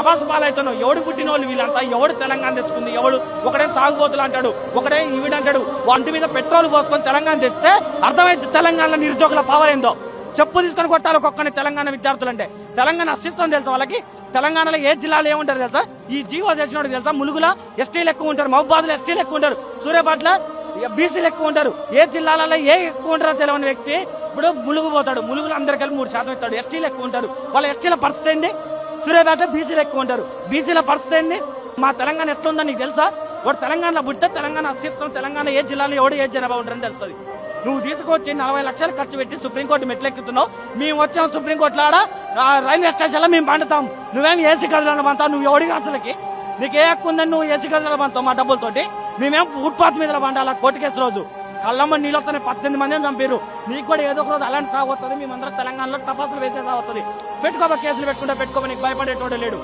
అబాసు పాలవుతున్నావు. ఎవడు పుట్టిన వాళ్ళు వీళ్ళంతా, ఎవడు తెలంగాణ తెచ్చుకుంది, ఎవడు ఒకడే తాగుబోతులు అంటాడు, ఒకడే ఈవిడంటాడు. వంటి మీద పెట్రోల్ పోసుకొని తెలంగాణ తెస్తే అర్థమైంది తెలంగాణ నిరుద్యోగుల పవర్ ఏందో. చెప్పు తీసుకొని కొట్టాలి ఒక్కొక్కని తెలంగాణ విద్యార్థులు అంటే. తెలంగాణ అస్తిత్వం తెలుసా వాళ్ళకి? తెలంగాణలో ఏ జిల్లాలో ఏముంటారు తెలుసా? ఈ జీవో చేసినోడు తెలుసా? ములుగుల ఎస్టీలు ఎక్కువ ఉంటారు, మహబూబాద్లో ఎస్టీలు ఎక్కువ ఉంటారు, సూర్యాపేటలో బీసీలు ఎక్కువ ఉంటారు. ఏ జిల్లాలలో ఏ ఎక్కువ ఉంటారో తెలియని వ్యక్తి ఇప్పుడు ములుగు పోతాడు, ములుగులు అందరు కలిపి 3% ఇస్తాడు. ఎస్టీలు ఎక్కువ ఉంటారు, వాళ్ళ ఎస్టీల పరిస్థితి ఏంది? సూర్యాపేట బీసీలు ఎక్కువ ఉంటారు, బీసీల పరిస్థితి ఏంది? మా తెలంగాణ ఎట్లుందో నీకు తెలుసా? వాడు తెలంగాణలో పుడితే తెలంగాణ అస్తిత్వం, తెలంగాణ ఏ జిల్లాలో ఎవడు ఏ జనాభా ఉంటారని తెలుస్తుంది. నువ్వు తీసుకొచ్చి 40 లక్షలు ఖర్చు పెట్టి సుప్రీంకోర్టు మెట్లెక్కుతున్నావు. మేము వచ్చాము సుప్రీంకోర్టులో ఆడ రైల్వే స్టేషన్లో మేము పండుతాం, నువ్వేం ఏసీ గదులను పంతావు. నువ్వు ఎవడికి అసలుకి నీకు ఏ హక్కు ఉందని నువ్వు ఏసీ గదులను పంతావు మా డబ్బులతోటి? మేమేం ఫుట్పాత్ మీద పండాలా? కోర్టు కేసు రోజు కళ్ళమ్మ నీళ్ళు వస్తానే 18 మందిని చంపారు. నీకు కూడా ఏదో ఒక రోజు అలాంటి సాగు వస్తుంది. మేమందరం తెలంగాణలో టపాసులు వేసే సాగు వస్తుంది. పెట్టుకోబా, కేసులు పెట్టుకుంటే పెట్టుకోబా, నీకు భయపడేటోడు లేడు.